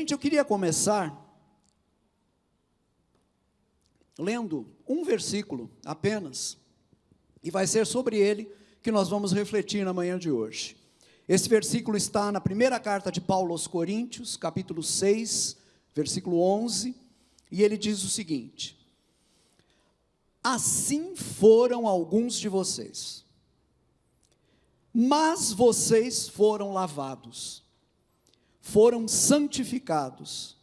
Gente, eu queria começar lendo um versículo apenas, e vai ser sobre ele que nós vamos refletir na manhã de hoje. Esse versículo está na primeira carta de Paulo aos Coríntios, capítulo 6, versículo 11, e ele diz o seguinte: assim foram alguns de vocês, mas vocês foram lavados, foram santificados,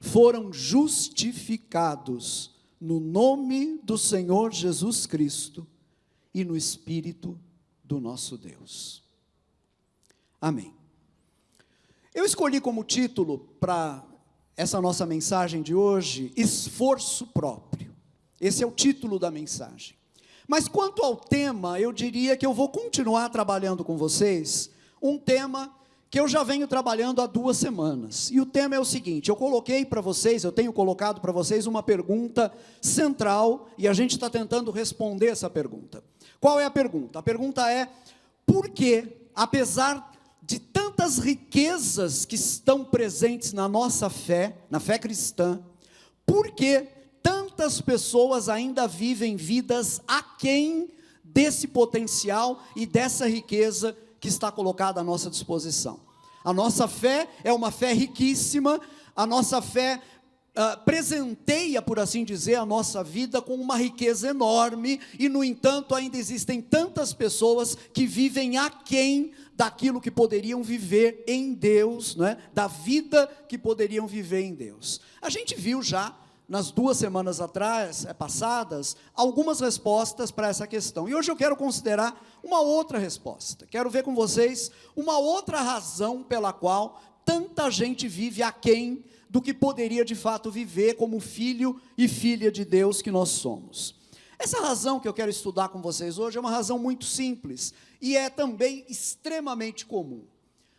foram justificados no nome do Senhor Jesus Cristo e no Espírito do nosso Deus. Amém. Eu escolhi como título para essa nossa mensagem de hoje, esforço próprio. Esse é o título da mensagem. Mas quanto ao tema, eu diria que eu vou continuar trabalhando com vocês um tema que eu já venho trabalhando há 2 semanas. E o tema é o seguinte: eu tenho colocado para vocês uma pergunta central, e a gente está tentando responder essa pergunta. Qual é a pergunta? A pergunta é: por que, apesar de tantas riquezas que estão presentes na nossa fé, na fé cristã, por que tantas pessoas ainda vivem vidas aquém desse potencial e dessa riqueza que está colocada à nossa disposição? A nossa fé é uma fé riquíssima, a nossa fé presenteia, por assim dizer, a nossa vida com uma riqueza enorme, e no entanto ainda existem tantas pessoas que vivem aquém daquilo que poderiam viver em Deus, não é? Da vida que poderiam viver em Deus. A gente viu já nas 2 semanas passadas, algumas respostas para essa questão. E hoje eu quero considerar uma outra resposta. Quero ver com vocês uma outra razão pela qual tanta gente vive aquém do que poderia de fato viver como filho e filha de Deus que nós somos. Essa razão que eu quero estudar com vocês hoje é uma razão muito simples e é também extremamente comum.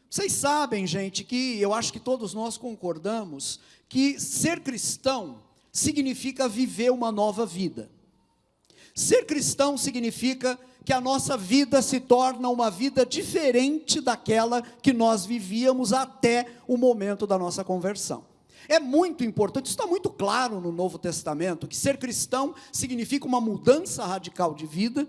Vocês sabem, gente, que eu acho que todos nós concordamos que ser cristão significa viver uma nova vida. Ser cristão significa que a nossa vida se torna uma vida diferente daquela que nós vivíamos até o momento da nossa conversão. É muito importante, isso está muito claro no Novo Testamento, que ser cristão significa uma mudança radical de vida.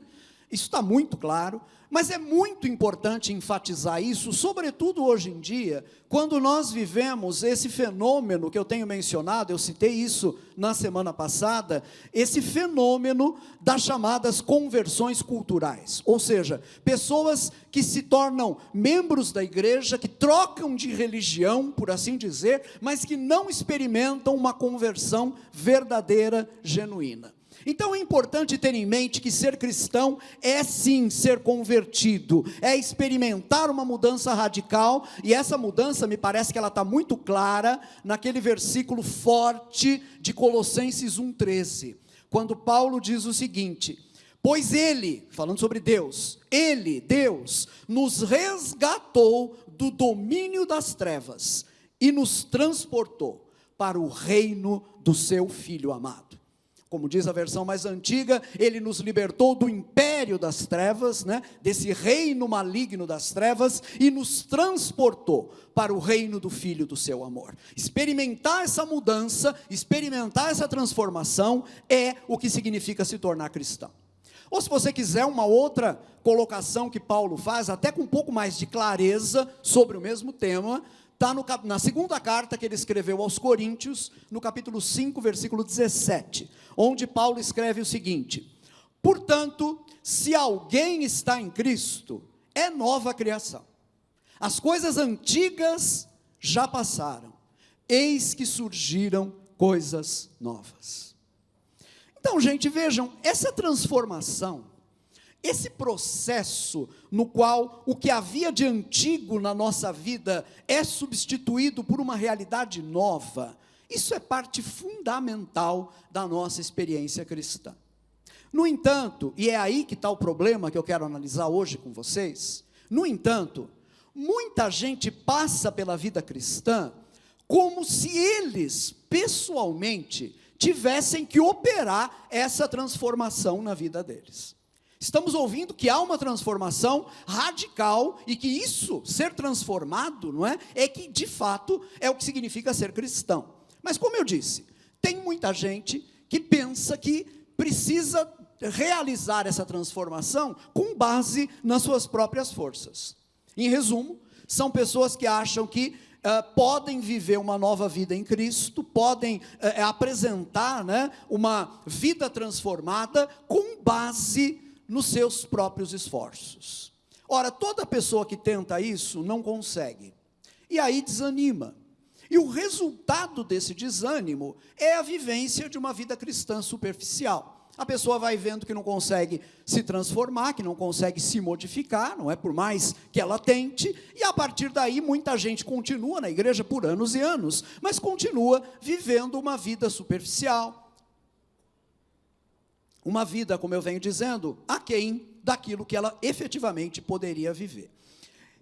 Isso está muito claro, mas é muito importante enfatizar isso, sobretudo hoje em dia, quando nós vivemos esse fenômeno que eu tenho mencionado, eu citei isso na semana passada, esse fenômeno das chamadas conversões culturais, ou seja, pessoas que se tornam membros da igreja, que trocam de religião, por assim dizer, mas que não experimentam uma conversão verdadeira, genuína. Então é importante ter em mente que ser cristão é sim ser convertido, é experimentar uma mudança radical, e essa mudança me parece que ela está muito clara naquele versículo forte de Colossenses 1,13, quando Paulo diz o seguinte: pois Ele, falando sobre Deus, Deus, nos resgatou do domínio das trevas e nos transportou para o reino do seu Filho amado. Como diz a versão mais antiga, Ele nos libertou do império das trevas, né, desse reino maligno das trevas, e nos transportou para o reino do Filho do seu amor. Experimentar essa mudança, experimentar essa transformação, é o que significa se tornar cristão. Ou se você quiser uma outra colocação que Paulo faz, até com um pouco mais de clareza sobre o mesmo tema, está na segunda carta que ele escreveu aos Coríntios, no capítulo 5, versículo 17, onde Paulo escreve o seguinte: portanto, se alguém está em Cristo, é nova criação. As coisas antigas já passaram, eis que surgiram coisas novas. Então, gente, vejam, essa transformação, esse processo no qual o que havia de antigo na nossa vida é substituído por uma realidade nova, isso é parte fundamental da nossa experiência cristã. No entanto, e é aí que está o problema que eu quero analisar hoje com vocês, no entanto, muita gente passa pela vida cristã como se eles, pessoalmente, tivessem que operar essa transformação na vida deles. Estamos ouvindo que há uma transformação radical e que isso, ser transformado, não é? É que, de fato, é o que significa ser cristão. Mas, como eu disse, tem muita gente que pensa que precisa realizar essa transformação com base nas suas próprias forças. Em resumo, são pessoas que acham que podem viver uma nova vida em Cristo, podem apresentar, né, uma vida transformada com base nos seus próprios esforços. Ora, toda pessoa que tenta isso não consegue, e aí desanima. E o resultado desse desânimo é a vivência de uma vida cristã superficial. A pessoa vai vendo que não consegue se transformar, que não consegue se modificar, não é, por mais que ela tente, e a partir daí muita gente continua na igreja por anos e anos, mas continua vivendo uma vida superficial, uma vida, como eu venho dizendo, aquém daquilo que ela efetivamente poderia viver.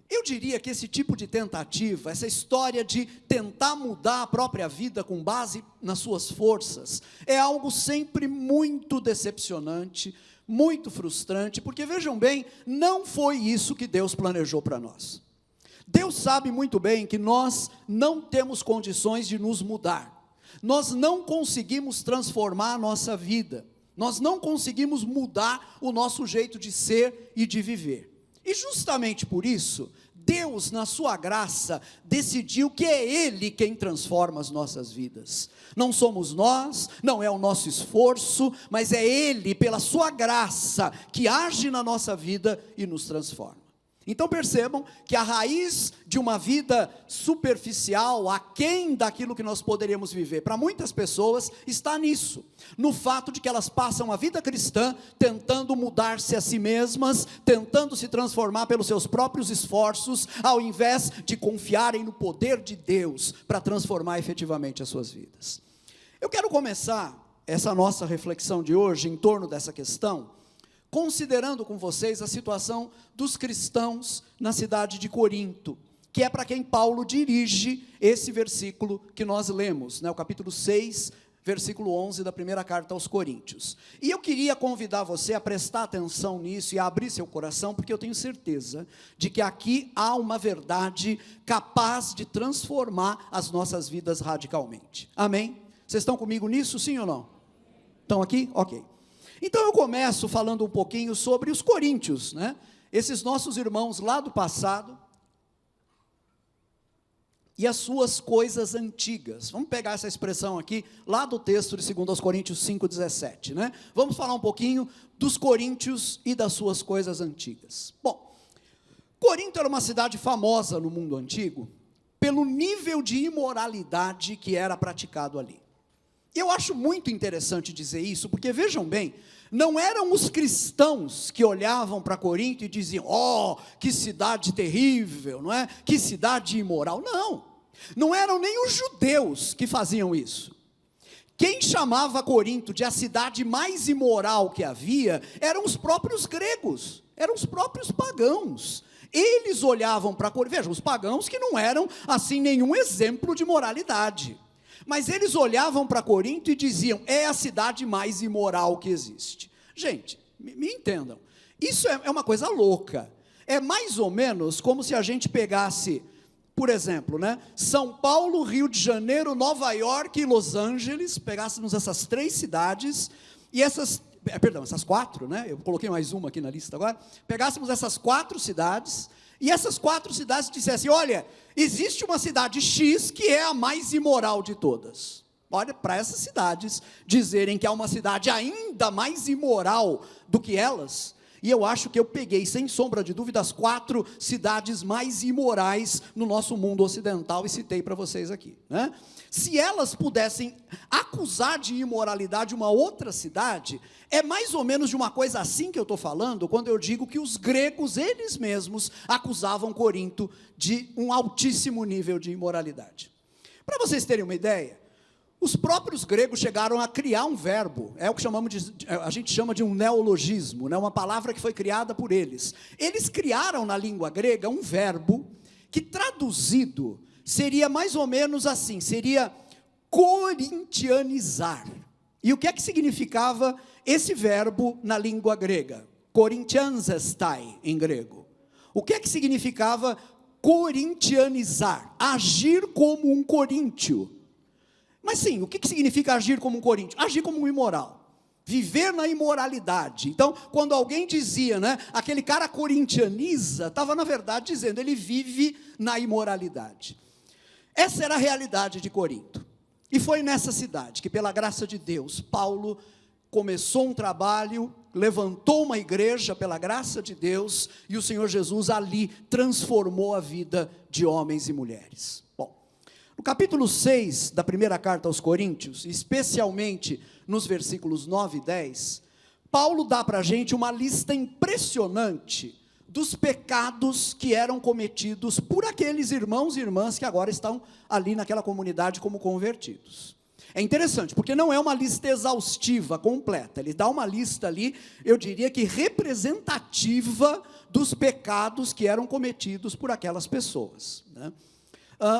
Eu diria que esse tipo de tentativa, essa história de tentar mudar a própria vida com base nas suas forças, é algo sempre muito decepcionante, muito frustrante, porque vejam bem, não foi isso que Deus planejou para nós. Deus sabe muito bem que nós não temos condições de nos mudar, nós não conseguimos transformar a nossa vida, nós não conseguimos mudar o nosso jeito de ser e de viver. E justamente por isso, Deus, na sua graça, decidiu que é Ele quem transforma as nossas vidas. Não somos nós, não é o nosso esforço, mas é Ele, pela sua graça, que age na nossa vida e nos transforma. Então percebam que a raiz de uma vida superficial, aquém daquilo que nós poderíamos viver, para muitas pessoas, está nisso, no fato de que elas passam a vida cristã tentando mudar-se a si mesmas, tentando se transformar pelos seus próprios esforços, ao invés de confiarem no poder de Deus para transformar efetivamente as suas vidas. Eu quero começar essa nossa reflexão de hoje em torno dessa questão, considerando com vocês a situação dos cristãos na cidade de Corinto, que é para quem Paulo dirige esse versículo que nós lemos, né, o capítulo 6, versículo 11 da primeira carta aos Coríntios. E eu queria convidar você a prestar atenção nisso e a abrir seu coração, porque eu tenho certeza de que aqui há uma verdade capaz de transformar as nossas vidas radicalmente. Amém? Vocês estão comigo nisso, sim ou não? Estão aqui? Ok. Então eu começo falando um pouquinho sobre os coríntios, né? Esses nossos irmãos lá do passado, e as suas coisas antigas. Vamos pegar essa expressão aqui, lá do texto de 2 Coríntios 5,17, né? Vamos falar um pouquinho dos coríntios e das suas coisas antigas. Bom, Corinto era uma cidade famosa no mundo antigo, pelo nível de imoralidade que era praticado ali. Eu acho muito interessante dizer isso, porque vejam bem, não eram os cristãos que olhavam para Corinto e diziam, que cidade terrível, não é? Que cidade imoral. Não eram nem os judeus que faziam isso. Quem chamava Corinto de a cidade mais imoral que havia, eram os próprios gregos, eram os próprios pagãos. Eles olhavam para Corinto, vejam, os pagãos que não eram assim nenhum exemplo de moralidade. Mas eles olhavam para Corinto e diziam, é a cidade mais imoral que existe. Gente, me entendam, isso é uma coisa louca. É mais ou menos como se a gente pegasse, por exemplo, né, São Paulo, Rio de Janeiro, Nova York e Los Angeles, pegássemos essas três cidades, e essas quatro, né, eu coloquei mais uma aqui na lista agora, pegássemos essas quatro cidades, e essas quatro cidades dissessem, olha, existe uma cidade X que é a mais imoral de todas. Olha, para essas cidades dizerem que há uma cidade ainda mais imoral do que elas, e eu acho que eu peguei, sem sombra de dúvida, as quatro cidades mais imorais no nosso mundo ocidental, e citei para vocês aqui, né? Se elas pudessem acusar de imoralidade uma outra cidade, é mais ou menos de uma coisa assim que eu estou falando, quando eu digo que os gregos, eles mesmos, acusavam Corinto de um altíssimo nível de imoralidade. Para vocês terem uma ideia, os próprios gregos chegaram a criar um verbo, é o que a gente chama de um neologismo, né? Uma palavra que foi criada por eles. Eles criaram na língua grega um verbo que traduzido seria mais ou menos assim, seria corintianizar. E o que é que significava esse verbo na língua grega? Korintianzestai em grego. O que é que significava corintianizar? Agir como um coríntio. Mas sim, o que significa agir como um coríntio? Agir como um imoral. Viver na imoralidade. Então, quando alguém dizia, né, aquele cara corintianiza, estava na verdade dizendo, ele vive na imoralidade. Essa era a realidade de Corinto. E foi nessa cidade que, pela graça de Deus, Paulo começou um trabalho, levantou uma igreja pela graça de Deus, e o Senhor Jesus ali transformou a vida de homens e mulheres. Bom, no capítulo 6 da primeira carta aos Coríntios, especialmente nos versículos 9 e 10, Paulo dá para a gente uma lista impressionante dos pecados que eram cometidos por aqueles irmãos e irmãs que agora estão ali naquela comunidade como convertidos. É interessante, porque não é uma lista exaustiva, completa, ele dá uma lista ali, eu diria que representativa dos pecados que eram cometidos por aquelas pessoas, né?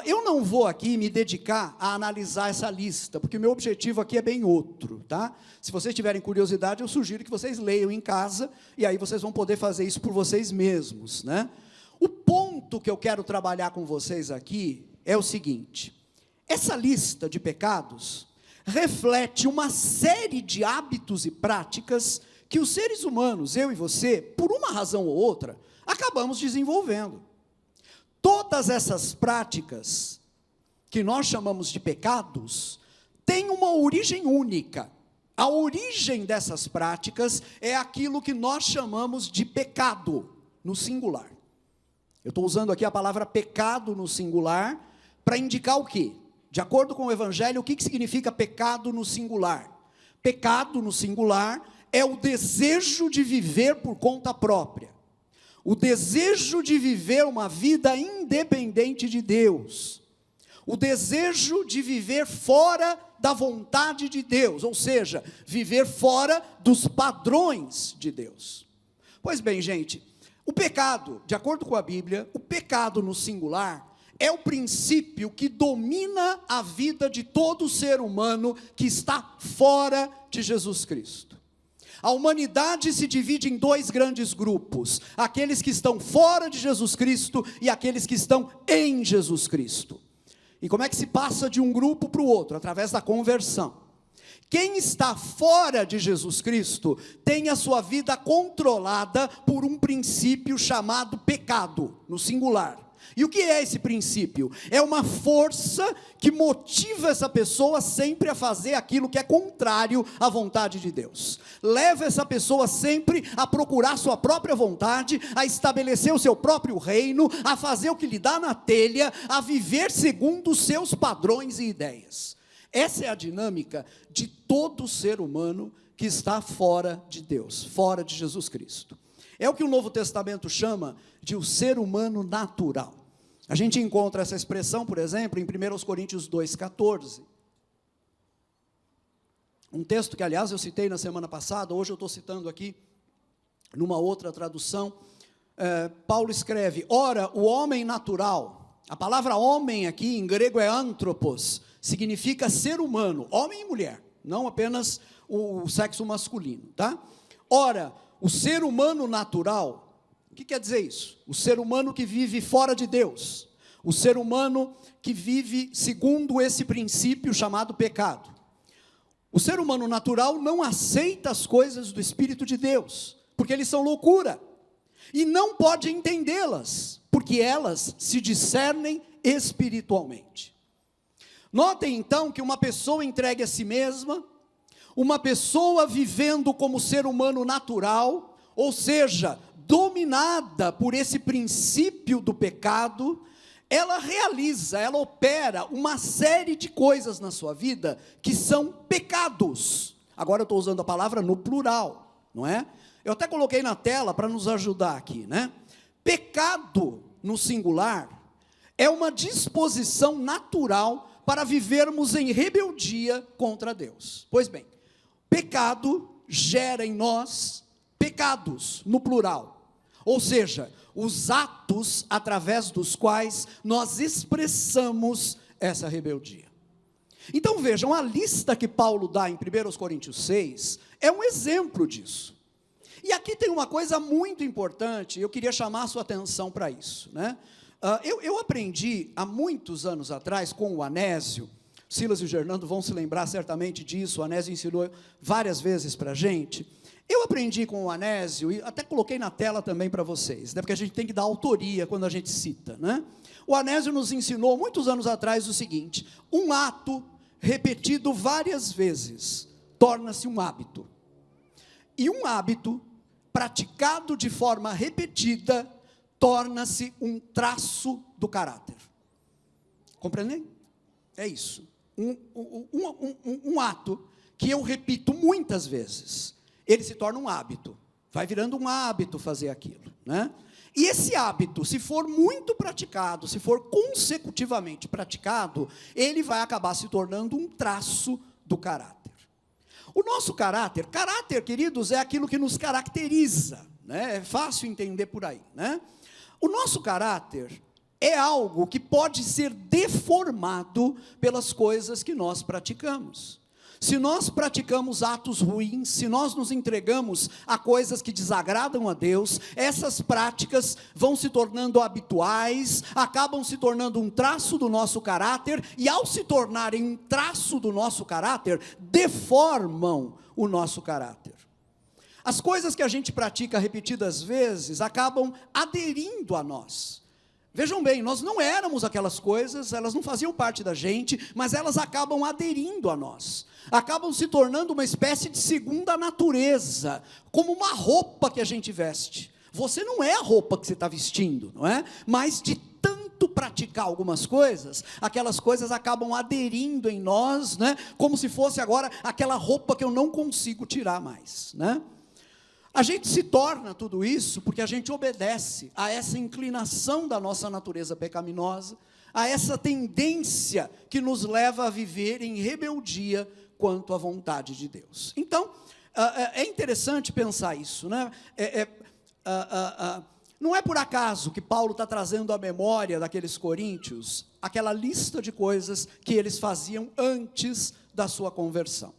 Eu não vou aqui me dedicar a analisar essa lista, porque o meu objetivo aqui é bem outro, tá? Se vocês tiverem curiosidade, eu sugiro que vocês leiam em casa, e aí vocês vão poder fazer isso por vocês mesmos, né? O ponto que eu quero trabalhar com vocês aqui é o seguinte: essa lista de pecados reflete uma série de hábitos e práticas que os seres humanos, eu e você, por uma razão ou outra, acabamos desenvolvendo. Todas essas práticas, que nós chamamos de pecados, têm uma origem única. A origem dessas práticas é aquilo que nós chamamos de pecado, no singular. Eu estou usando aqui a palavra pecado no singular, para indicar o quê? De acordo com o Evangelho, o que significa pecado no singular? Pecado no singular é o desejo de viver por conta própria. O desejo de viver uma vida independente de Deus. O desejo de viver fora da vontade de Deus, ou seja, viver fora dos padrões de Deus. Pois bem, gente, o pecado, de acordo com a Bíblia, o pecado no singular é o princípio que domina a vida de todo ser humano que está fora de Jesus Cristo. A humanidade se divide em dois grandes grupos: aqueles que estão fora de Jesus Cristo e aqueles que estão em Jesus Cristo. E como é que se passa de um grupo para o outro? Através da conversão. Quem está fora de Jesus Cristo tem a sua vida controlada por um princípio chamado pecado, no singular. E o que é esse princípio? É uma força que motiva essa pessoa sempre a fazer aquilo que é contrário à vontade de Deus. Leva essa pessoa sempre a procurar sua própria vontade, a estabelecer o seu próprio reino, a fazer o que lhe dá na telha, a viver segundo os seus padrões e ideias. Essa é a dinâmica de todo ser humano que está fora de Deus, fora de Jesus Cristo. É o que o Novo Testamento chama de o ser humano natural. A gente encontra essa expressão, por exemplo, em 1 Coríntios 2,14. Um texto que, aliás, eu citei na semana passada, hoje eu estou citando aqui, numa outra tradução. Paulo escreve: ora, o homem natural, a palavra homem aqui em grego é anthropos, significa ser humano, homem e mulher, não apenas o sexo masculino, tá? Ora, o ser humano natural, o que quer dizer isso? O ser humano que vive fora de Deus, o ser humano que vive segundo esse princípio chamado pecado. O ser humano natural não aceita as coisas do Espírito de Deus, porque eles são loucura, e não pode entendê-las, porque elas se discernem espiritualmente. Notem então que uma pessoa entregue a si mesma, uma pessoa vivendo como ser humano natural, ou seja, dominada por esse princípio do pecado, ela realiza, ela opera uma série de coisas na sua vida que são pecados. Agora eu estou usando a palavra no plural, não é? Eu até coloquei na tela para nos ajudar aqui, né? Pecado no singular é uma disposição natural para vivermos em rebeldia contra Deus. Pois bem, pecado gera em nós pecados, no plural. Ou seja, os atos através dos quais nós expressamos essa rebeldia. Então vejam, a lista que Paulo dá em 1 Coríntios 6 é um exemplo disso. E aqui tem uma coisa muito importante, eu queria chamar a sua atenção para isso, né? Eu aprendi há muitos anos atrás com o Anésio, Silas e o Fernando vão se lembrar certamente disso, o Anésio ensinou várias vezes para a gente. Eu aprendi com o Anésio, e até coloquei na tela também para vocês, né, porque a gente tem que dar autoria quando a gente cita, né? O Anésio nos ensinou, muitos anos atrás, o seguinte: um ato repetido várias vezes torna-se um hábito. E um hábito praticado de forma repetida torna-se um traço do caráter. Compreendem? É isso. Um ato que eu repito muitas vezes, ele se torna um hábito. Vai virando um hábito fazer aquilo, né? E esse hábito, se for muito praticado, se for consecutivamente praticado, ele vai acabar se tornando um traço do caráter. O nosso caráter, queridos, é aquilo que nos caracteriza, né? É fácil entender por aí, né? O nosso caráter é algo que pode ser deformado pelas coisas que nós praticamos. Se nós praticamos atos ruins, se nós nos entregamos a coisas que desagradam a Deus, essas práticas vão se tornando habituais, acabam se tornando um traço do nosso caráter, e ao se tornarem um traço do nosso caráter, deformam o nosso caráter. As coisas que a gente pratica repetidas vezes acabam aderindo a nós. Vejam bem, nós não éramos aquelas coisas, elas não faziam parte da gente, mas elas acabam aderindo a nós, acabam se tornando uma espécie de segunda natureza, como uma roupa que a gente veste. Você não é a roupa que você está vestindo, não é? Mas de tanto praticar algumas coisas, aquelas coisas acabam aderindo em nós, né? Como se fosse agora aquela roupa que eu não consigo tirar mais, né? A gente se torna tudo isso porque a gente obedece a essa inclinação da nossa natureza pecaminosa, a essa tendência que nos leva a viver em rebeldia quanto à vontade de Deus. Então, é interessante pensar isso, né? Não é por acaso que Paulo está trazendo à memória daqueles coríntios aquela lista de coisas que eles faziam antes da sua conversão.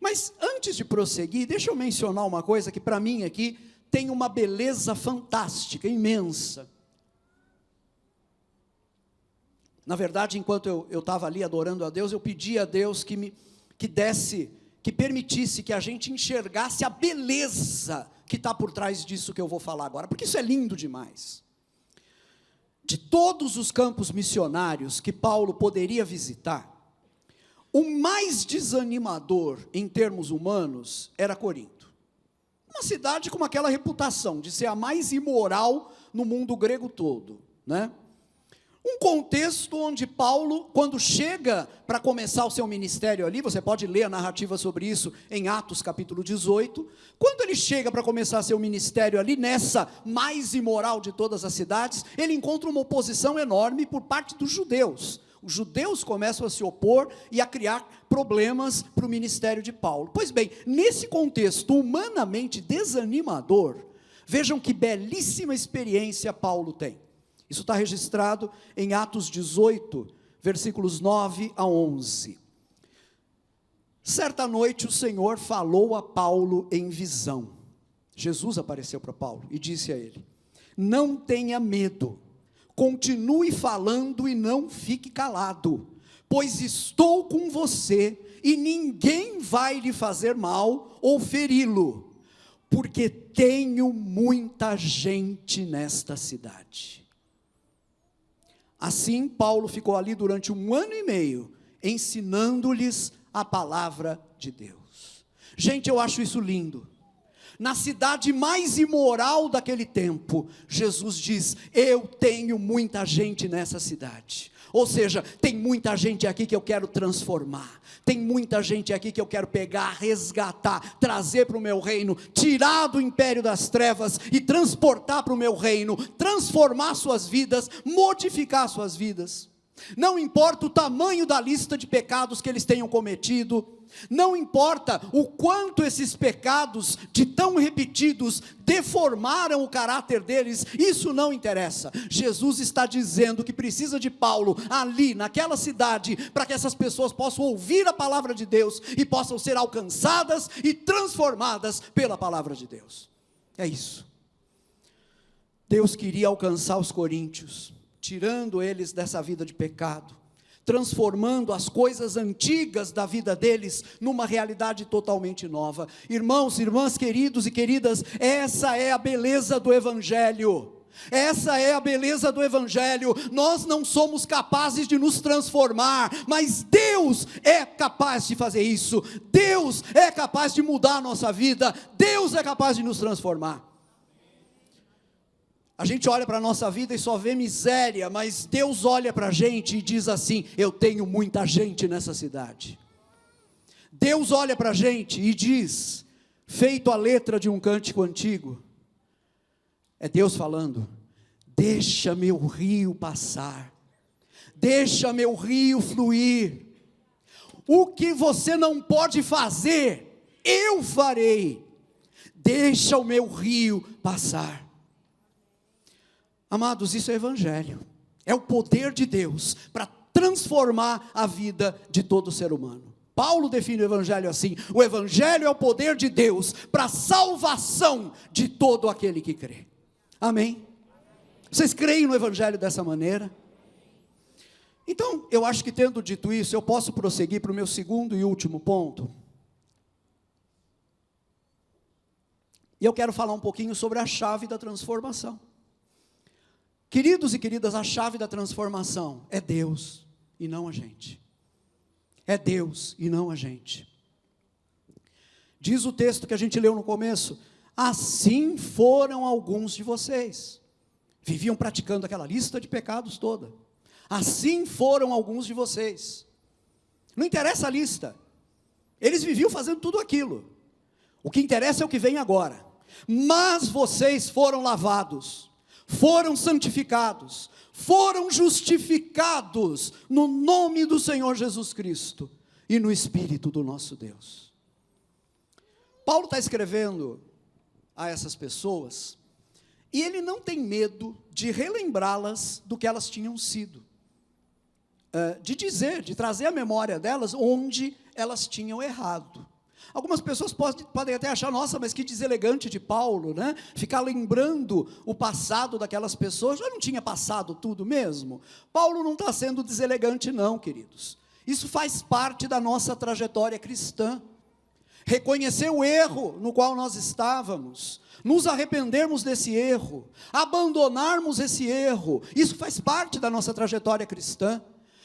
Mas antes de prosseguir, deixa eu mencionar uma coisa que para mim aqui tem uma beleza fantástica, imensa. Na verdade, enquanto eu estava ali adorando a Deus, eu pedi a Deus que permitisse que a gente enxergasse a beleza que está por trás disso que eu vou falar agora, porque isso é lindo demais. De todos os campos missionários que Paulo poderia visitar, o mais desanimador em termos humanos era Corinto. Uma cidade com aquela reputação de ser a mais imoral no mundo grego todo, né? Um contexto onde Paulo, quando chega para começar o seu ministério ali, você pode ler a narrativa sobre isso em Atos capítulo 18, quando ele chega para começar seu ministério ali, nessa mais imoral de todas as cidades, ele encontra uma oposição enorme por parte dos judeus. Os judeus começam a se opor e a criar problemas para o ministério de Paulo. Pois bem, nesse contexto humanamente desanimador, vejam que belíssima experiência Paulo tem. Isso está registrado em Atos 18, versículos 9 a 11. Certa noite o Senhor falou a Paulo em visão. Jesus apareceu para Paulo e disse a ele: não tenha medo. Continue falando e não fique calado, pois estou com você e ninguém vai lhe fazer mal ou feri-lo, porque tenho muita gente nesta cidade. Assim, Paulo ficou ali durante 1 ano e meio, ensinando-lhes a palavra de Deus. Gente, eu acho isso lindo. Na cidade mais imoral daquele tempo, Jesus diz: eu tenho muita gente nessa cidade. Ou seja, tem muita gente aqui que eu quero transformar, tem muita gente aqui que eu quero pegar, resgatar, trazer para o meu reino, tirar do império das trevas e transportar para o meu reino, transformar suas vidas, modificar suas vidas. Não importa o tamanho da lista de pecados que eles tenham cometido, não importa o quanto esses pecados de tão repetidos deformaram o caráter deles, isso não interessa. Jesus está dizendo que precisa de Paulo ali naquela cidade, para que essas pessoas possam ouvir a palavra de Deus e possam ser alcançadas e transformadas pela palavra de Deus. É isso. Deus queria alcançar os coríntios, tirando eles dessa vida de pecado, transformando as coisas antigas da vida deles numa realidade totalmente nova. Irmãos, irmãs, queridos e queridas, essa é a beleza do Evangelho. Essa é a beleza do Evangelho. Nós não somos capazes de nos transformar, mas Deus é capaz de fazer isso. Deus é capaz de mudar a nossa vida. Deus é capaz de nos transformar. A gente olha para a nossa vida e só vê miséria, mas Deus olha para a gente e diz assim: eu tenho muita gente nessa cidade. Deus olha para a gente e diz, feito a letra de um cântico antigo, é Deus falando: deixa meu rio passar, deixa meu rio fluir, o que você não pode fazer, eu farei, deixa o meu rio passar. Amados, isso é Evangelho, é o poder de Deus para transformar a vida de todo ser humano. Paulo define o Evangelho assim: o Evangelho é o poder de Deus para a salvação de todo aquele que crê. Amém? Vocês creem no Evangelho dessa maneira? Então, eu acho que tendo dito isso, eu posso prosseguir para o meu segundo e último ponto. E eu quero falar um pouquinho sobre a chave da transformação. Queridos e queridas, a chave da transformação é Deus e não a gente. É Deus e não a gente. Diz o texto que a gente leu no começo: assim foram alguns de vocês. Viviam praticando aquela lista de pecados toda. Assim foram alguns de vocês. Não interessa a lista. Eles viviam fazendo tudo aquilo. O que interessa é o que vem agora. Mas vocês foram lavados, foram santificados, foram justificados no nome do Senhor Jesus Cristo e no Espírito do nosso Deus. Paulo está escrevendo a essas pessoas, e ele não tem medo de relembrá-las do que elas tinham sido, de trazer à memória delas onde elas tinham errado. Algumas pessoas podem até achar: nossa, mas que deselegante de Paulo, né? Ficar lembrando o passado daquelas pessoas. Já não tinha passado tudo mesmo? Paulo não está sendo deselegante não, queridos. Isso faz parte da nossa trajetória cristã. Reconhecer o erro no qual nós estávamos, nos arrependermos desse erro, abandonarmos esse erro, isso faz parte da nossa trajetória cristã.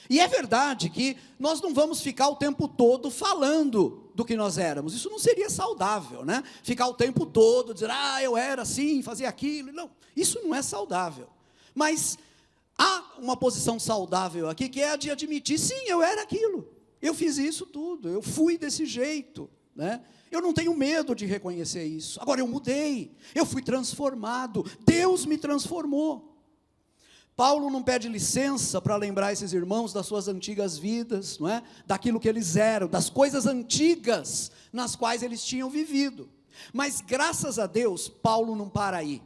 E é verdade que nós não vamos ficar o tempo todo falando do que nós éramos. Isso não seria saudável, né? Ficar o tempo todo dizer: eu era assim, fazia aquilo. Não, isso não é saudável. Mas há uma posição saudável aqui, que é a de admitir: sim, eu era aquilo, eu fiz isso tudo, eu fui desse jeito, né? Eu não tenho medo de reconhecer isso. Agora, eu mudei, eu fui transformado, Deus me transformou. Paulo não pede licença para lembrar esses irmãos das suas antigas vidas, não é? Daquilo que eles eram, das coisas antigas nas quais eles tinham vivido. Mas graças a Deus, Paulo não para aí.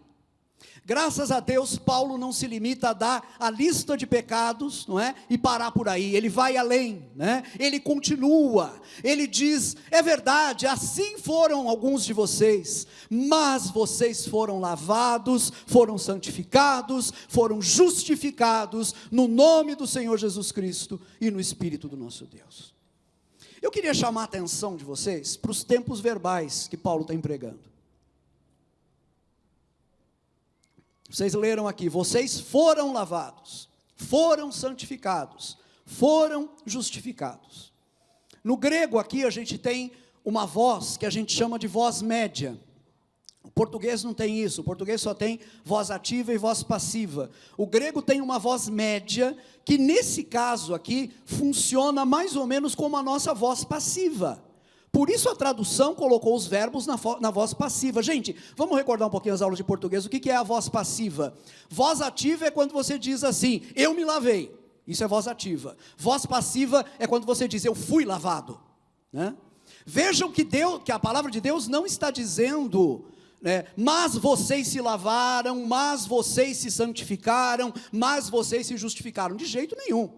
Graças a Deus, Paulo não se limita a dar a lista de pecados, não é? E parar por aí. Ele vai além, né? Ele continua. Ele diz: é verdade, assim foram alguns de vocês, mas vocês foram lavados, foram santificados, foram justificados no nome do Senhor Jesus Cristo e no Espírito do nosso Deus. Eu queria chamar a atenção de vocês para os tempos verbais que Paulo está empregando. Vocês leram aqui: vocês foram lavados, foram santificados, foram justificados. No grego aqui a gente tem uma voz que a gente chama de voz média. O português não tem isso, o português só tem voz ativa e voz passiva. O grego tem uma voz média, que nesse caso aqui, funciona mais ou menos como a nossa voz passiva. Por isso a tradução colocou os verbos na voz passiva. Gente, vamos recordar um pouquinho as aulas de português. O que é a voz passiva? Voz ativa é quando você diz assim: eu me lavei. Isso é voz ativa. Voz passiva é quando você diz: eu fui lavado, né? Vejam que a palavra de Deus não está dizendo, né, mas vocês se lavaram, mas vocês se santificaram, mas vocês se justificaram. De jeito nenhum.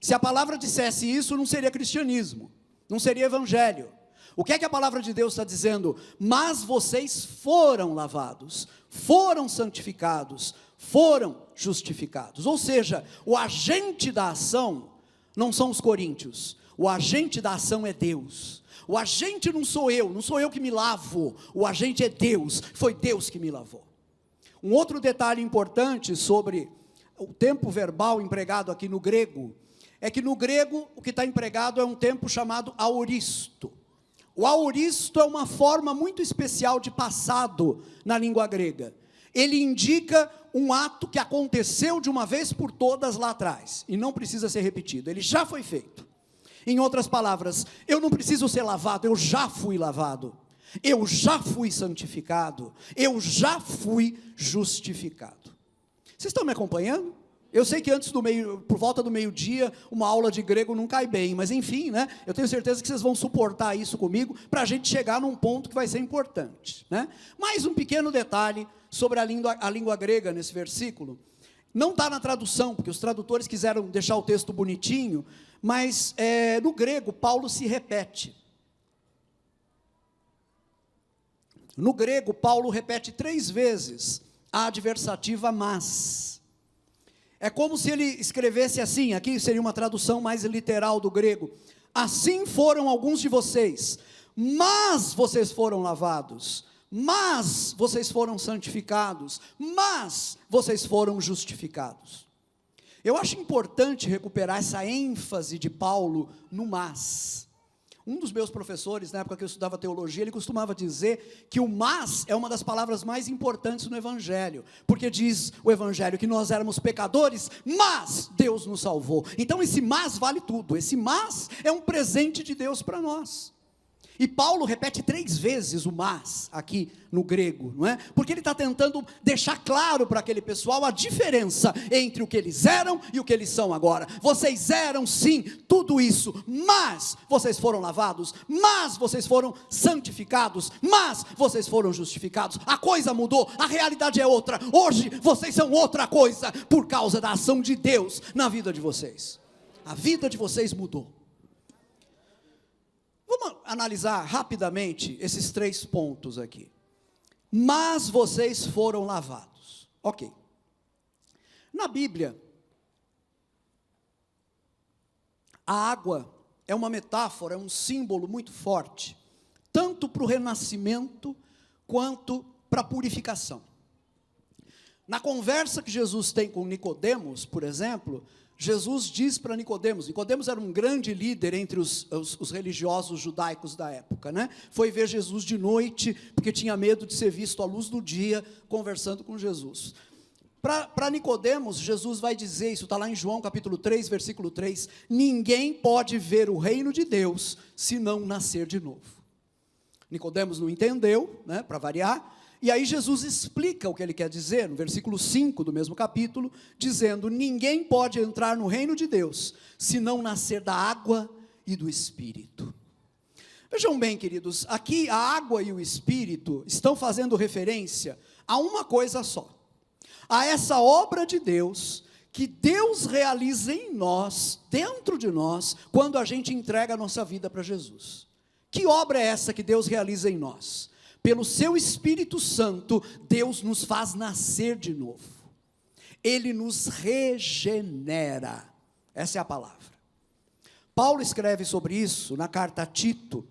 Se a palavra dissesse isso, não seria cristianismo, não seria evangelho. O que é que a palavra de Deus está dizendo? Mas vocês foram lavados, foram santificados, foram justificados. Ou seja, o agente da ação não são os coríntios, o agente da ação é Deus. O agente não sou eu que me lavo, o agente é Deus, foi Deus que me lavou. Um outro detalhe importante sobre o tempo verbal empregado aqui no grego, é que no grego o que está empregado é um tempo chamado aoristo. O aoristo é uma forma muito especial de passado na língua grega. Ele indica um ato que aconteceu de uma vez por todas lá atrás, e não precisa ser repetido, ele já foi feito. Em outras palavras, eu não preciso ser lavado, eu já fui lavado, eu já fui santificado, eu já fui justificado. Vocês estão me acompanhando? Eu sei que por volta do meio-dia, uma aula de grego não cai bem, mas enfim, né? Eu tenho certeza que vocês vão suportar isso comigo, para a gente chegar num ponto que vai ser importante, né? Mais um pequeno detalhe sobre a língua grega nesse versículo. Não está na tradução, porque os tradutores quiseram deixar o texto bonitinho, mas no grego, Paulo se repete. No grego, Paulo repete 3 vezes a adversativa mas. É como se ele escrevesse assim, aqui seria uma tradução mais literal do grego. Assim foram alguns de vocês, mas vocês foram lavados, mas vocês foram santificados, mas vocês foram justificados. Eu acho importante recuperar essa ênfase de Paulo no mas. Um dos meus professores, na época que eu estudava teologia, ele costumava dizer que o mas é uma das palavras mais importantes no Evangelho, porque diz o Evangelho que nós éramos pecadores, mas Deus nos salvou. Então esse mas vale tudo, esse mas é um presente de Deus para nós. E Paulo repete 3 vezes o mas aqui no grego, não é? Porque ele está tentando deixar claro para aquele pessoal a diferença entre o que eles eram e o que eles são agora. Vocês eram sim tudo isso, mas vocês foram lavados, mas vocês foram santificados, mas vocês foram justificados. A coisa mudou, a realidade é outra. Hoje vocês são outra coisa por causa da ação de Deus na vida de vocês. A vida de vocês mudou. Vamos analisar rapidamente esses 3 pontos aqui. Mas vocês foram lavados. Ok. Na Bíblia, a água é uma metáfora, é um símbolo muito forte, tanto para o renascimento, quanto para a purificação. Na conversa que Jesus tem com Nicodemos, por exemplo, Jesus diz para Nicodemos era um grande líder entre os religiosos judaicos da época, né? Foi ver Jesus de noite, porque tinha medo de ser visto à luz do dia, conversando com Jesus. Para Nicodemos, Jesus vai dizer, isso está lá em João capítulo 3, versículo 3, ninguém pode ver o reino de Deus, se não nascer de novo. Nicodemos não entendeu, né, para variar. E aí Jesus explica o que ele quer dizer, no versículo 5 do mesmo capítulo, dizendo, ninguém pode entrar no reino de Deus, se não nascer da água e do Espírito. Vejam bem, queridos, aqui a água e o Espírito estão fazendo referência a uma coisa só, a essa obra de Deus, que Deus realiza em nós, dentro de nós, quando a gente entrega a nossa vida para Jesus. Que obra é essa que Deus realiza em nós? Pelo seu Espírito Santo, Deus nos faz nascer de novo. Ele nos regenera. Essa é a palavra. Paulo escreve sobre isso na carta a Tito.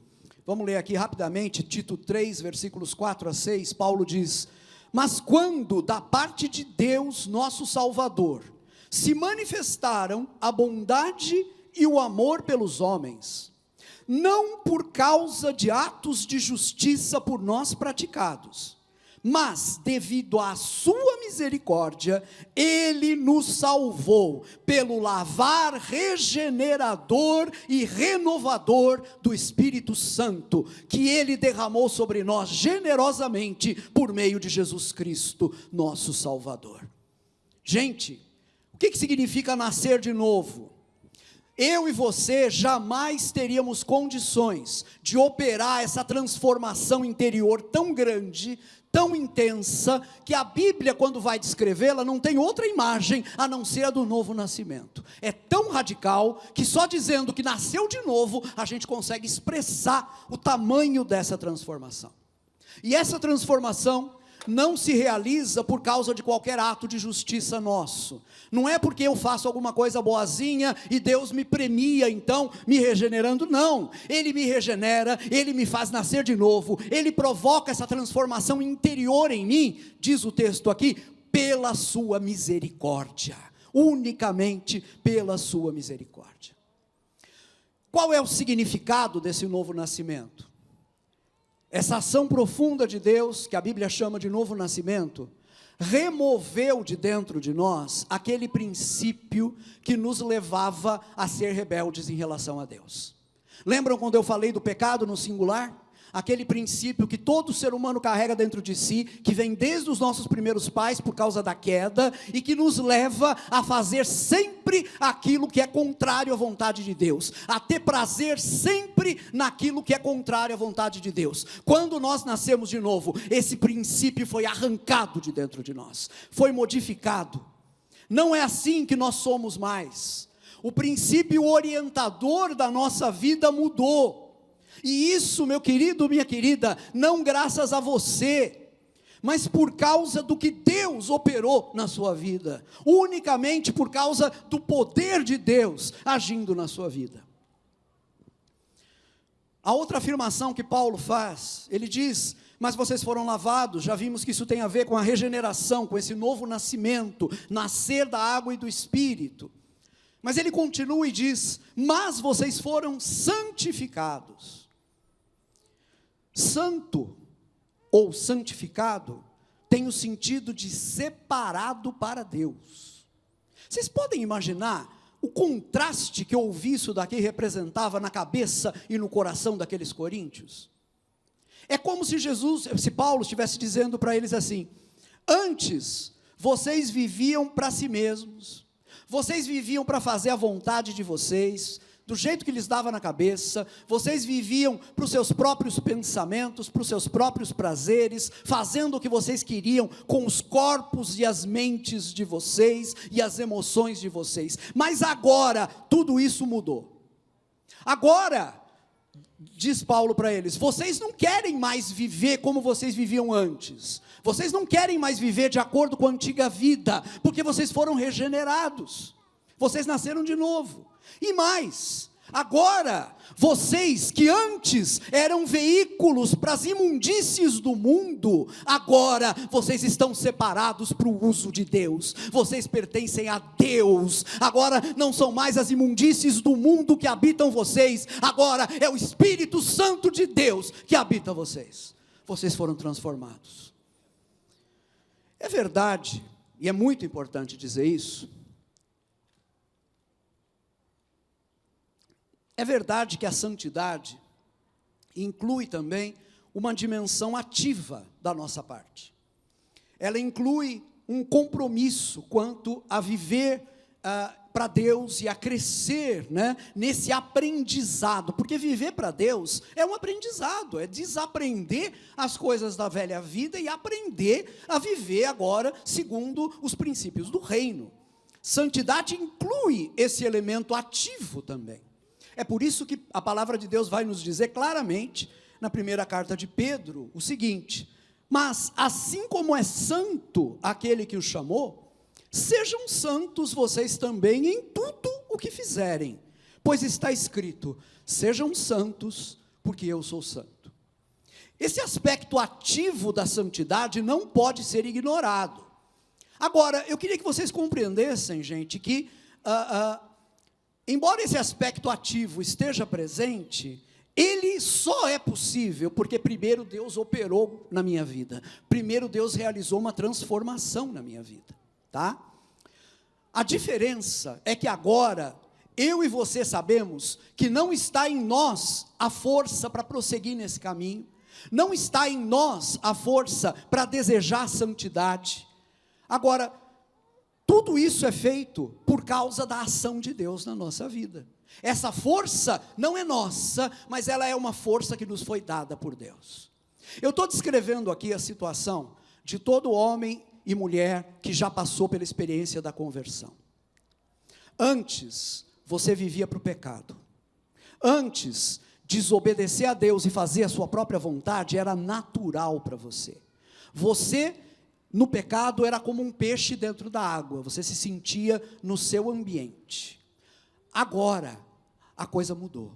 Vamos ler aqui rapidamente, Tito 3, versículos 4 a 6. Paulo diz, mas quando da parte de Deus, nosso Salvador, se manifestaram a bondade e o amor pelos homens, não por causa de atos de justiça por nós praticados, mas devido à sua misericórdia, Ele nos salvou, pelo lavar regenerador e renovador do Espírito Santo, que Ele derramou sobre nós generosamente, por meio de Jesus Cristo, nosso Salvador. Gente, o que significa nascer de novo? eu e você jamais teríamos condições de operar essa transformação interior tão grande, tão intensa, que a Bíblia, quando vai descrevê-la, não tem outra imagem a não ser a do novo nascimento. É tão radical que só dizendo que nasceu de novo, a gente consegue expressar o tamanho dessa transformação. E essa transformação não se realiza por causa de qualquer ato de justiça nosso. Não é porque eu faço alguma coisa boazinha e Deus me premia, então, me regenerando. Não, Ele me regenera, Ele me faz nascer de novo, Ele provoca essa transformação interior em mim, diz o texto aqui, pela sua misericórdia, unicamente pela sua misericórdia. Qual é o significado desse novo nascimento? Essa ação profunda de Deus, que a Bíblia chama de novo nascimento, removeu de dentro de nós aquele princípio que nos levava a ser rebeldes em relação a Deus. Lembram quando eu falei do pecado no singular? Aquele princípio que todo ser humano carrega dentro de si, que vem desde os nossos primeiros pais por causa da queda, e que nos leva a fazer sempre aquilo que é contrário à vontade de Deus, a ter prazer sempre naquilo que é contrário à vontade de Deus. Quando nós nascemos de novo, esse princípio foi arrancado de dentro de nós, foi modificado. Não é assim que nós somos mais. O princípio orientador da nossa vida mudou. E isso, meu querido, minha querida, não graças a você, mas por causa do que Deus operou na sua vida, unicamente por causa do poder de Deus agindo na sua vida. A outra afirmação que Paulo faz, ele diz, mas vocês foram lavados, já vimos que isso tem a ver com a regeneração, com esse novo nascimento, nascer da água e do Espírito. Mas ele continua e diz, mas vocês foram santificados. Santo ou santificado tem o sentido de separado para Deus. Vocês podem imaginar o contraste que ouvir isso daqui representava na cabeça e no coração daqueles coríntios? É como se Paulo estivesse dizendo para eles assim: antes vocês viviam para si mesmos, vocês viviam para fazer a vontade de vocês, do jeito que lhes dava na cabeça, vocês viviam para os seus próprios pensamentos, para os seus próprios prazeres, fazendo o que vocês queriam com os corpos e as mentes de vocês e as emoções de vocês. Mas agora tudo isso mudou. Agora, diz Paulo para eles, vocês não querem mais viver como vocês viviam antes. Vocês não querem mais viver de acordo com a antiga vida, porque vocês foram regenerados. Vocês nasceram de novo. E mais, agora, vocês que antes eram veículos para as imundícies do mundo, agora vocês estão separados para o uso de Deus, vocês pertencem a Deus, agora não são mais as imundícies do mundo que habitam vocês, agora é o Espírito Santo de Deus que habita vocês, vocês foram transformados. É verdade, e é muito importante dizer isso, é verdade que a santidade inclui também uma dimensão ativa da nossa parte. Ela inclui um compromisso quanto a viver para Deus e a crescer, né, nesse aprendizado, porque viver para Deus é um aprendizado, é desaprender as coisas da velha vida e aprender a viver agora segundo os princípios do reino. Santidade inclui esse elemento ativo também. É por isso que a palavra de Deus vai nos dizer claramente, na primeira carta de Pedro, o seguinte: mas assim como é santo aquele que o chamou, sejam santos vocês também em tudo o que fizerem, pois está escrito, sejam santos, porque eu sou santo. Esse aspecto ativo da santidade não pode ser ignorado. Agora, eu queria que vocês compreendessem, gente, que embora esse aspecto ativo esteja presente, ele só é possível porque primeiro Deus operou na minha vida, primeiro Deus realizou uma transformação na minha vida, tá? A diferença é que agora, eu e você sabemos que não está em nós a força para prosseguir nesse caminho, não está em nós a força para desejar a santidade. Agora, tudo isso é feito por causa da ação de Deus na nossa vida. Essa força não é nossa, mas ela é uma força que nos foi dada por Deus. Eu estou descrevendo aqui a situação de todo homem e mulher que já passou pela experiência da conversão. Antes, você vivia para o pecado. Antes, desobedecer a Deus e fazer a sua própria vontade era natural para você. Você, no pecado, era como um peixe dentro da água. Você se sentia no seu ambiente. Agora, a coisa mudou.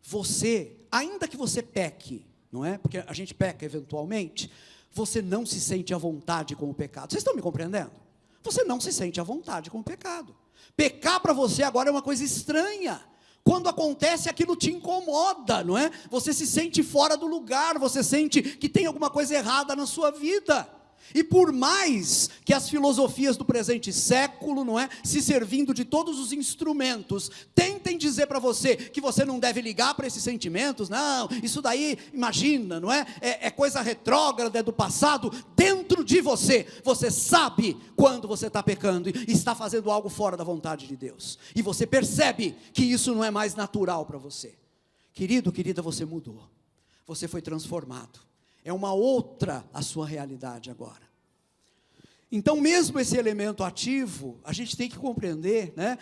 Você, ainda que você peque, não é? Porque a gente peca eventualmente, você não se sente à vontade com o pecado. Vocês estão me compreendendo? Você não se sente à vontade com o pecado. Pecar para você agora é uma coisa estranha. Quando acontece, aquilo te incomoda, não é? Você se sente fora do lugar, você sente que tem alguma coisa errada na sua vida. E por mais que as filosofias do presente século, não é, se servindo de todos os instrumentos, tentem dizer para você que você não deve ligar para esses sentimentos, não, isso daí, imagina, não é? É coisa retrógrada, é do passado. Dentro de você, você sabe quando você está pecando e está fazendo algo fora da vontade de Deus, e você percebe que isso não é mais natural para você. Querido, querida, você mudou, você foi transformado. É uma outra a sua realidade agora. Então, mesmo esse elemento ativo, a gente tem que compreender, né?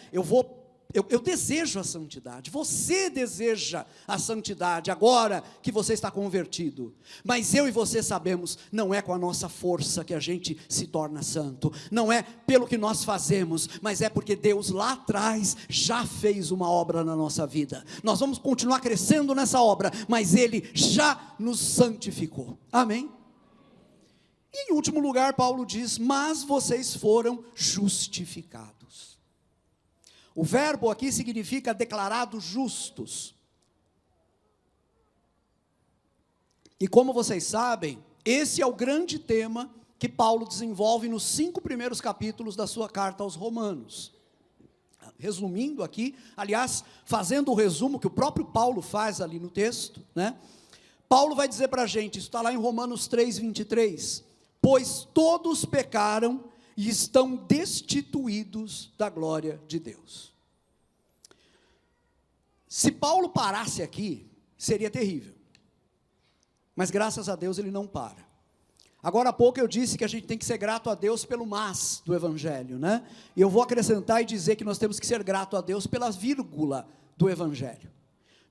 Eu desejo a santidade, você deseja a santidade agora que você está convertido, mas eu e você sabemos, não é com a nossa força que a gente se torna santo, não é pelo que nós fazemos, mas é porque Deus lá atrás já fez uma obra na nossa vida. Nós vamos continuar crescendo nessa obra, mas Ele já nos santificou, amém? E em último lugar, Paulo diz, mas vocês foram justificados. O verbo aqui significa declarados justos. E como vocês sabem, esse é o grande tema que Paulo desenvolve nos 5 primeiros capítulos da sua carta aos Romanos. Resumindo aqui, aliás, fazendo o resumo que o próprio Paulo faz ali no texto, né? Paulo vai dizer para a gente, isso está lá em Romanos 3:23, pois todos pecaram e estão destituídos da glória de Deus. Se Paulo parasse aqui, seria terrível, mas graças a Deus ele não para. Agora há pouco eu disse que a gente tem que ser grato a Deus pelo mas do Evangelho, né? E eu vou acrescentar e dizer que nós temos que ser grato a Deus pela vírgula do Evangelho.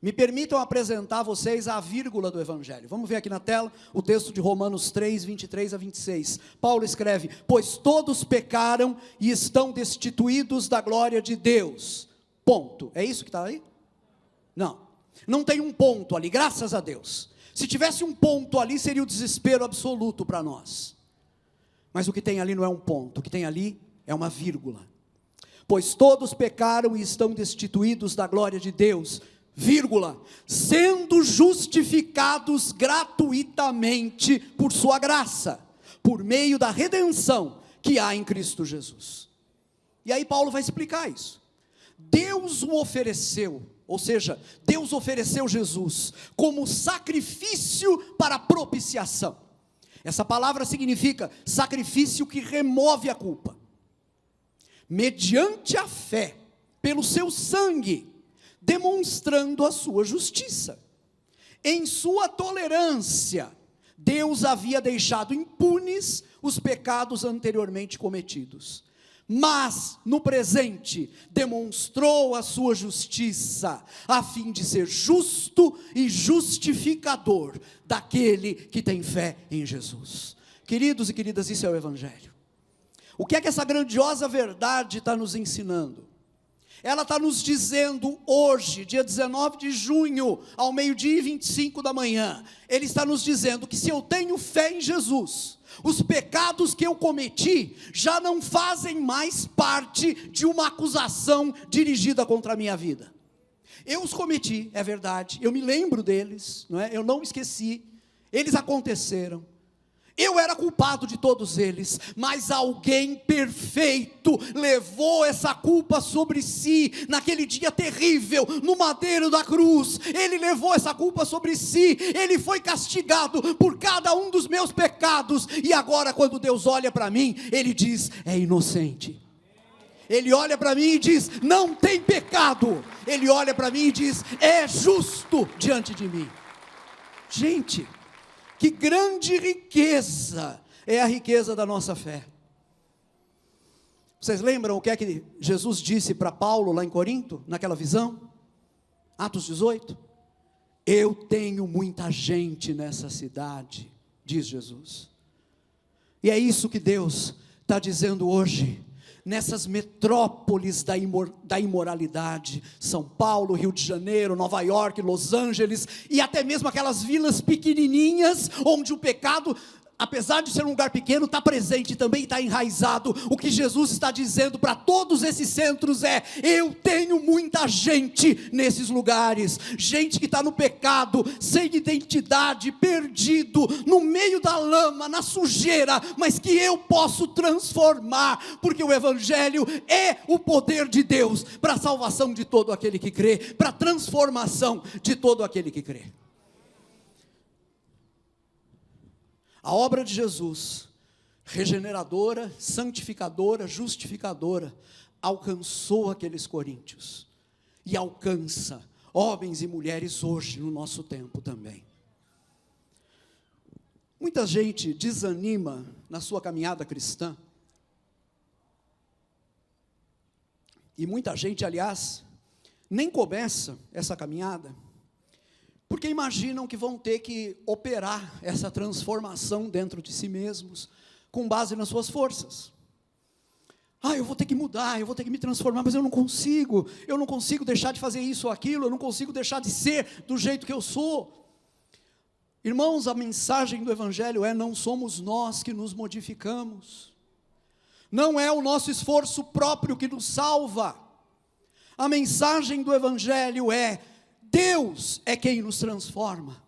Me permitam apresentar a vocês a vírgula do Evangelho. Vamos ver aqui na tela o texto de Romanos 3, 23 a 26. Paulo escreve, pois todos pecaram e estão destituídos da glória de Deus. Ponto. É isso que está aí? Não tem um ponto ali, graças a Deus. Se tivesse um ponto ali, seria o desespero absoluto para nós. Mas o que tem ali não é um ponto, o que tem ali é uma vírgula. Pois todos pecaram e estão destituídos da glória de Deus, vírgula, sendo justificados gratuitamente por sua graça, por meio da redenção que há em Cristo Jesus. E aí Paulo vai explicar isso. Deus o ofereceu, ou seja, Deus ofereceu Jesus como sacrifício para propiciação. Essa palavra significa sacrifício que remove a culpa. Mediante a fé, pelo seu sangue, demonstrando a sua justiça. Em sua tolerância, Deus havia deixado impunes os pecados anteriormente cometidos. Mas, no presente, demonstrou a sua justiça, a fim de ser justo e justificador daquele que tem fé em Jesus. Queridos e queridas, isso é o Evangelho. O que é que essa grandiosa verdade está nos ensinando? Ela está nos dizendo hoje, dia 19 de junho, ao meio-dia e 25 da manhã, Ele está nos dizendo que se eu tenho fé em Jesus, os pecados que eu cometi já não fazem mais parte de uma acusação dirigida contra a minha vida. Eu os cometi, é verdade, eu me lembro deles, não é? Eu não esqueci, eles aconteceram. Eu era culpado de todos eles, mas alguém perfeito levou essa culpa sobre si, naquele dia terrível, no madeiro da cruz. Ele levou essa culpa sobre si, ele foi castigado por cada um dos meus pecados, e agora quando Deus olha para mim, Ele diz, é inocente. Ele olha para mim e diz: não tem pecado. Ele olha para mim e diz: é justo diante de mim. Gente, que grande riqueza é a riqueza da nossa fé. Vocês lembram o que é que Jesus disse para Paulo lá em Corinto, naquela visão? Atos 18. Eu tenho muita gente nessa cidade, diz Jesus. E é isso que Deus está dizendo hoje, nessas metrópoles da imoralidade, São Paulo, Rio de Janeiro, Nova York, Los Angeles, e até mesmo aquelas vilas pequenininhas, onde o pecado, apesar de ser um lugar pequeno, está presente, também está enraizado. O que Jesus está dizendo para todos esses centros é: eu tenho muita gente nesses lugares, gente que está no pecado, sem identidade, perdido, no meio da lama, na sujeira, mas que eu posso transformar, porque o Evangelho é o poder de Deus, para a salvação de todo aquele que crê, para a transformação de todo aquele que crê. A obra de Jesus, regeneradora, santificadora, justificadora, alcançou aqueles coríntios, e alcança homens e mulheres hoje, no nosso tempo também. Muita gente desanima na sua caminhada cristã, e muita gente, aliás, nem começa essa caminhada, porque imaginam que vão ter que operar essa transformação dentro de si mesmos, com base nas suas forças. Eu vou ter que mudar, eu vou ter que me transformar, mas eu não consigo deixar de fazer isso ou aquilo, eu não consigo deixar de ser do jeito que eu sou. Irmãos, a mensagem do Evangelho é: não somos nós que nos modificamos, não é o nosso esforço próprio que nos salva. A mensagem do Evangelho é: Deus é quem nos transforma.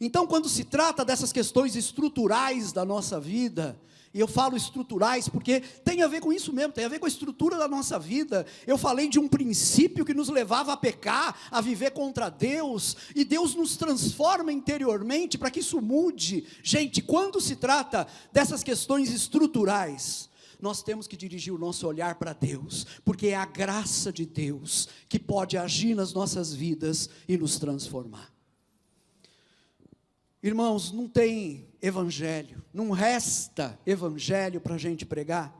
Então, quando se trata dessas questões estruturais da nossa vida, e eu falo estruturais porque tem a ver com isso mesmo, tem a ver com a estrutura da nossa vida. Eu falei de um princípio que nos levava a pecar, a viver contra Deus, e Deus nos transforma interiormente para que isso mude. Gente, quando se trata dessas questões estruturais, nós temos que dirigir o nosso olhar para Deus, porque é a graça de Deus que pode agir nas nossas vidas e nos transformar. Irmãos, não tem evangelho, não resta evangelho para a gente pregar,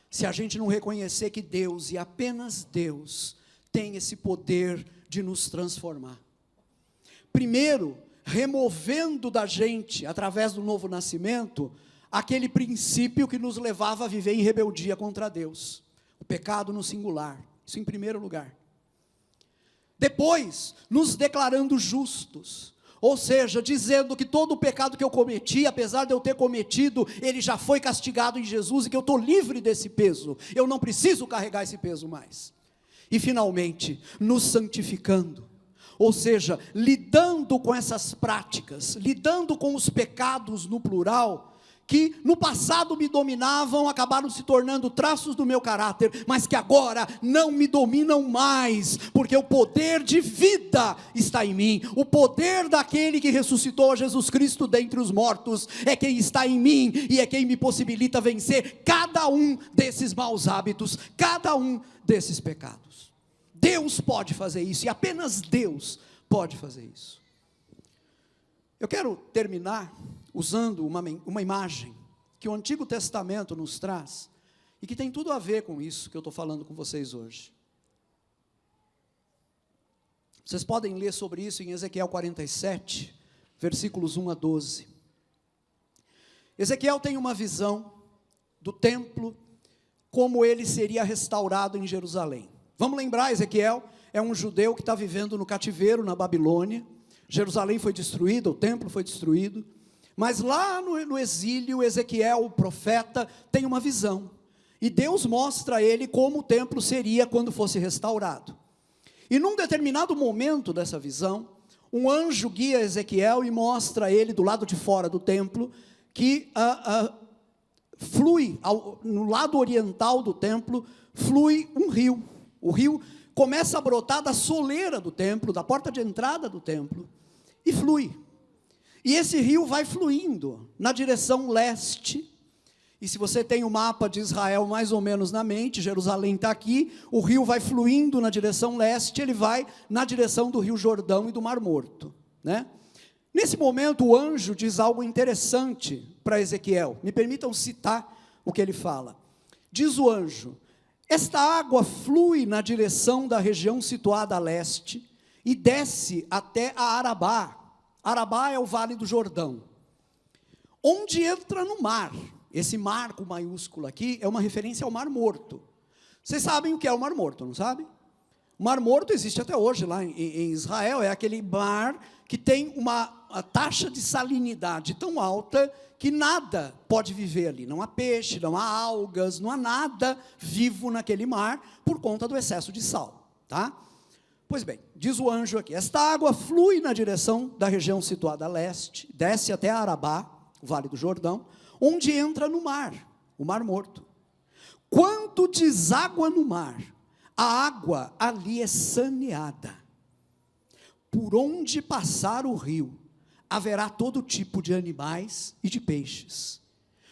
se a gente não reconhecer que Deus, e apenas Deus, tem esse poder de nos transformar. Primeiro, removendo da gente, através do novo nascimento, aquele princípio que nos levava a viver em rebeldia contra Deus, o pecado no singular, isso em primeiro lugar. Depois, nos declarando justos, ou seja, dizendo que todo o pecado que eu cometi, apesar de eu ter cometido, ele já foi castigado em Jesus, e que eu estou livre desse peso, eu não preciso carregar esse peso mais. E finalmente, nos santificando, ou seja, lidando com essas práticas, lidando com os pecados no plural, que no passado me dominavam, acabaram se tornando traços do meu caráter, mas que agora não me dominam mais, porque o poder de vida está em mim, o poder daquele que ressuscitou a Jesus Cristo dentre os mortos, é quem está em mim, e é quem me possibilita vencer cada um desses maus hábitos, cada um desses pecados. Deus pode fazer isso, e apenas Deus pode fazer isso. Eu quero terminar usando uma imagem que o Antigo Testamento nos traz, e que tem tudo a ver com isso que eu estou falando com vocês hoje. Vocês podem ler sobre isso em Ezequiel 47, versículos 1 a 12. Ezequiel tem uma visão do templo, como ele seria restaurado em Jerusalém. Vamos lembrar, Ezequiel é um judeu que está vivendo no cativeiro na Babilônia. Jerusalém foi destruída, o templo foi destruído, mas lá no exílio, Ezequiel, o profeta, tem uma visão, e Deus mostra a ele como o templo seria quando fosse restaurado. E num determinado momento dessa visão, um anjo guia Ezequiel e mostra a ele, do lado de fora do templo, que flui, no lado oriental do templo, flui um rio. O rio começa a brotar da soleira do templo, da porta de entrada do templo, e flui. E esse rio vai fluindo na direção leste, E se você tem o mapa de Israel mais ou menos na mente, Jerusalém está aqui, o rio vai fluindo na direção leste, ele vai na direção do Rio Jordão e do Mar Morto, né? Nesse momento, o anjo diz algo interessante para Ezequiel. Me permitam citar o que ele fala. Diz o anjo: esta água flui na direção da região situada a leste e desce até a Arabá. Arabá é o Vale do Jordão, onde entra no mar. Esse mar com maiúsculo aqui é uma referência ao Mar Morto. Vocês sabem o que é o Mar Morto, não sabem? O Mar Morto existe até hoje lá em Israel, é aquele mar que tem uma taxa de salinidade tão alta que nada pode viver ali. Não há peixe, não há algas, não há nada vivo naquele mar por conta do excesso de sal, tá? Pois bem, diz o anjo aqui: esta água flui na direção da região situada a leste, desce até Arabá, o Vale do Jordão, onde entra no mar, o Mar Morto. Quando deságua no mar, a água ali é saneada. Por onde passar o rio, haverá todo tipo de animais e de peixes,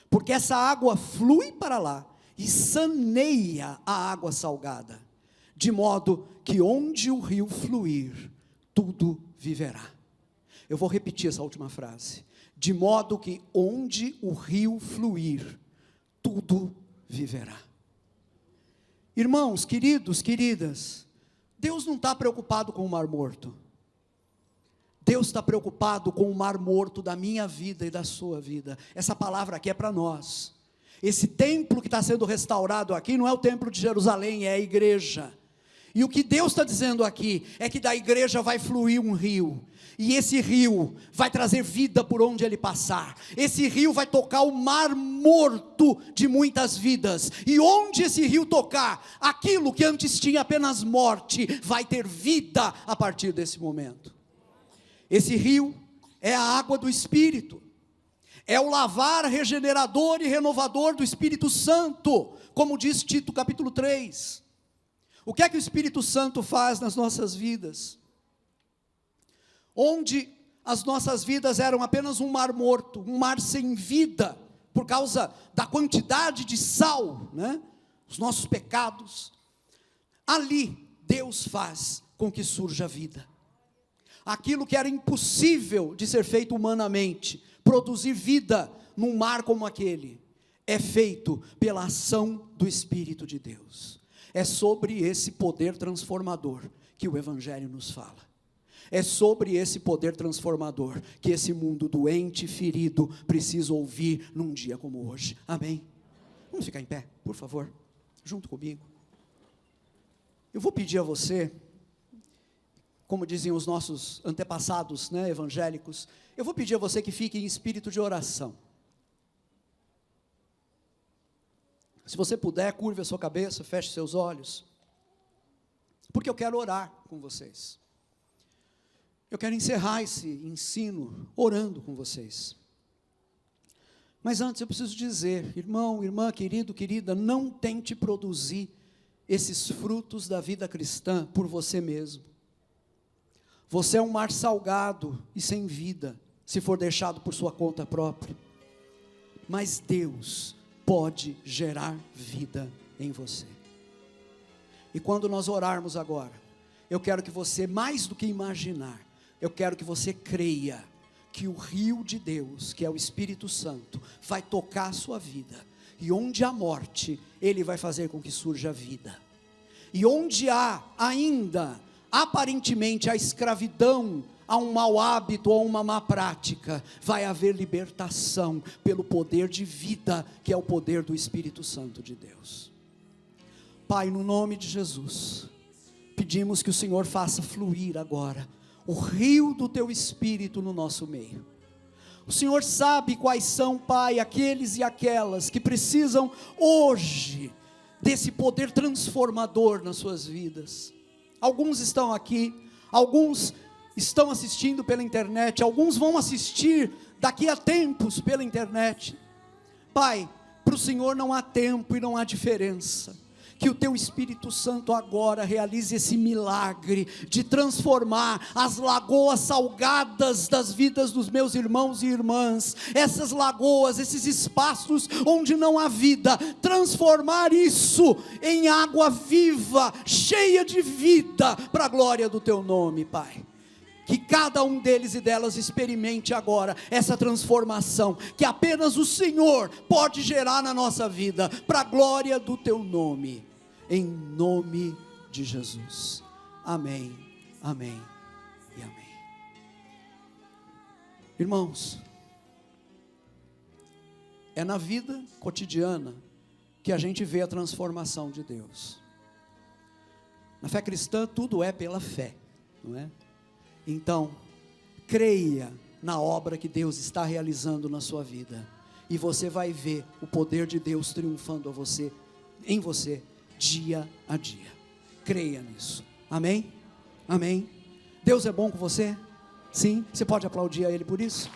porque essa água flui para lá e saneia a água salgada, de modo que onde o rio fluir, tudo viverá. Eu vou repetir essa última frase: de modo que onde o rio fluir, tudo viverá. Irmãos, queridos, queridas, Deus não está preocupado com o Mar Morto. Deus está preocupado com o Mar Morto da minha vida e da sua vida. Essa palavra aqui é para nós. Esse templo que está sendo restaurado aqui não é o templo de Jerusalém, é a igreja. E o que Deus está dizendo aqui é que da igreja vai fluir um rio, e esse rio vai trazer vida por onde ele passar. Esse rio vai tocar o Mar Morto de muitas vidas, e onde esse rio tocar, aquilo que antes tinha apenas morte, vai ter vida a partir desse momento. Esse rio é a água do Espírito, é o lavar regenerador e renovador do Espírito Santo, como diz Tito capítulo 3. O que é que o Espírito Santo faz nas nossas vidas? Onde as nossas vidas eram apenas um mar morto, um mar sem vida, por causa da quantidade de sal, né? Os nossos pecados, ali Deus faz com que surja vida. Aquilo que era impossível de ser feito humanamente, produzir vida num mar como aquele, é feito pela ação do Espírito de Deus. É sobre esse poder transformador que o Evangelho nos fala. É sobre esse poder transformador que esse mundo doente e ferido precisa ouvir num dia como hoje. Amém? Vamos ficar em pé, por favor, junto comigo. Eu vou pedir a você, como diziam os nossos antepassados, né, evangélicos, eu vou pedir a você que fique em espírito de oração. Se você puder, curve a sua cabeça, feche seus olhos, porque eu quero orar com vocês. Eu quero encerrar esse ensino orando com vocês. Mas antes eu preciso dizer, irmão, irmã, querido, querida, não tente produzir esses frutos da vida cristã por você mesmo. Você é um mar salgado e sem vida, se for deixado por sua conta própria. Mas Deus pode gerar vida em você. E quando nós orarmos agora, eu quero que você, mais do que imaginar, eu quero que você creia que o rio de Deus, que é o Espírito Santo, vai tocar a sua vida, e onde há morte, Ele vai fazer com que surja vida, e onde há ainda, aparentemente, a escravidão, a um mau hábito ou uma má prática, vai haver libertação pelo poder de vida, que é o poder do Espírito Santo de Deus. Pai, no nome de Jesus, pedimos que o Senhor faça fluir agora o rio do Teu Espírito no nosso meio. O Senhor sabe quais são, Pai, aqueles e aquelas que precisam hoje desse poder transformador nas suas vidas. Alguns estão aqui, alguns estão assistindo pela internet, alguns vão assistir daqui a tempos pela internet. Pai, para o Senhor não há tempo e não há diferença. que o teu Espírito Santo agora realize esse milagre de transformar as lagoas salgadas das vidas dos meus irmãos e irmãs, essas lagoas, esses espaços onde não há vida, transformar isso em água viva, cheia de vida, para a glória do teu nome, Pai. Que cada um deles e delas experimente agora essa transformação, que apenas o Senhor pode gerar na nossa vida, para a glória do teu nome, em nome de Jesus, amém, amém e amém. Irmãos, é na vida cotidiana que a gente vê a transformação de Deus. Na fé cristã tudo é pela fé, não é? Então, creia na obra que Deus está realizando na sua vida, e você vai ver o poder de Deus triunfando em você, dia a dia. Creia nisso, amém? Amém? Deus é bom com você? Sim? Você pode aplaudir a Ele por isso?